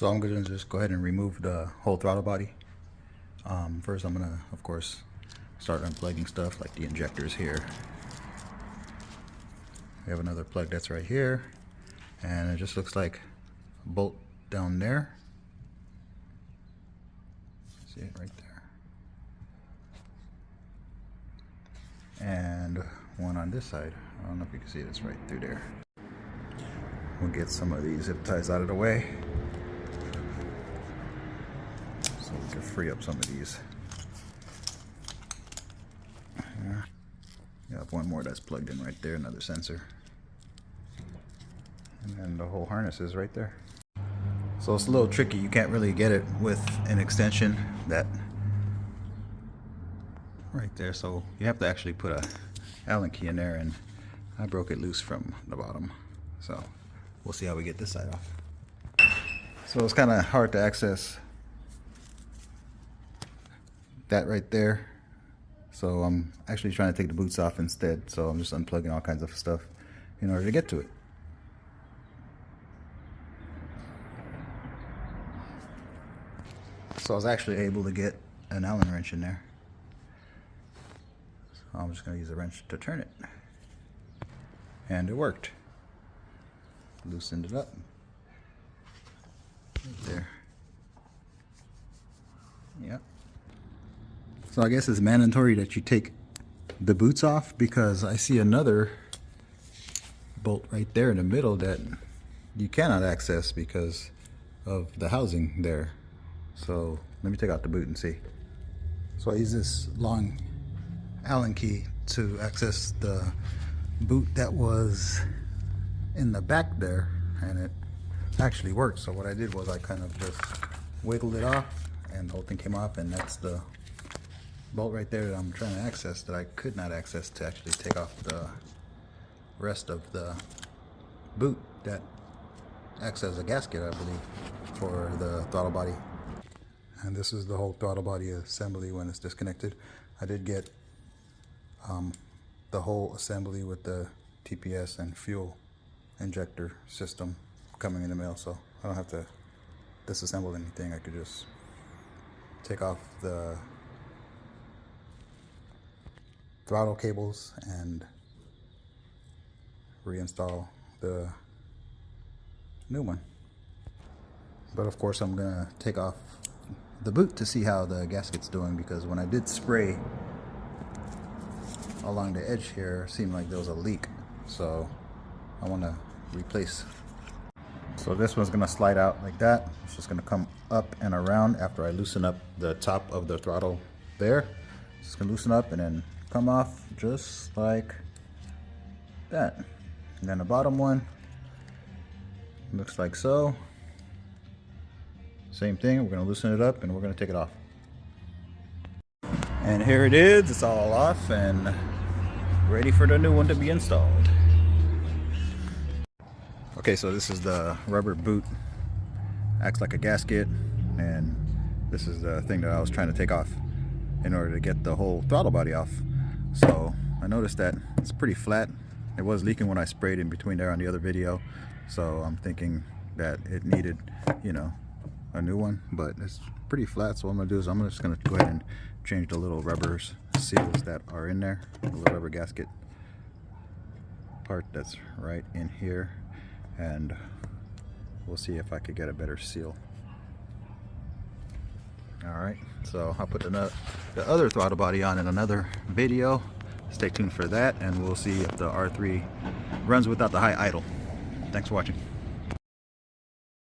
So I'm going to just go ahead and remove the whole throttle body. First I'm going to, of course, start unplugging stuff like the injectors here. We have another plug that's right here, and it just looks like a bolt down there. See it right there. And one on this side. I don't know if you can see it, it's right through there. We'll get some of these zip ties out of the way so we can free up some of these. Yeah. You have one more that's plugged in right there, another sensor. And then the whole harness is right there. So it's a little tricky. You can't really get it with an extension that right there. So you have to actually put a Allen key in there, and I broke it loose from the bottom. So we'll see how we get this side off. So it's kind of hard to access that right there. So I'm actually trying to take the boots off instead. So I'm just unplugging all kinds of stuff in order to get to it. So I was actually able to get an Allen wrench in there. So I'm just going to use a wrench to turn it. And it worked. Loosened it up. Right there. Yep. So I guess it's mandatory that you take the boots off, because I see another bolt right there in the middle that you cannot access because of the housing there. So let me take out the boot and see. So I use this long Allen key to access the boot that was in the back there, and it actually worked. So what I did was I kind of just wiggled it off and the whole thing came off, and that's the bolt right there that I'm trying to access that I could not access to actually take off the rest of the boot that acts as a gasket, I believe, for the throttle body. And this is the whole throttle body assembly when it's disconnected. I did get the whole assembly with the TPS and fuel injector system coming in the mail, so I don't have to disassemble anything. I could just take off the throttle cables and reinstall the new one. But of course I'm gonna take off the boot to see how the gasket's doing, because when I did spray along the edge here, it seemed like there was a leak, so I want to replace. So this one's gonna slide out like that. It's just gonna come up and around after I loosen up the top of the throttle there. It's gonna loosen up and then come off just like that. And then the bottom one looks like so. Same thing, we're going to loosen it up and we're going to take it off. And here it is, it's all off and ready for the new one to be installed. Okay, so this is the rubber boot. Acts like a gasket, and this is the thing that I was trying to take off in order to get the whole throttle body off. So I noticed that it's pretty flat. It was leaking when I sprayed in between there on the other video, so I'm thinking that it needed, you know, a new one, but it's pretty flat. So what I'm gonna do is I'm just gonna go ahead and change the little rubber seals that are in there, the little rubber gasket part that's right in here, and we'll see if I could get a better seal. All right, so I'll put the other throttle body on in another video. Stay tuned for that, and we'll see if the R3 runs without the high idle. Thanks for watching.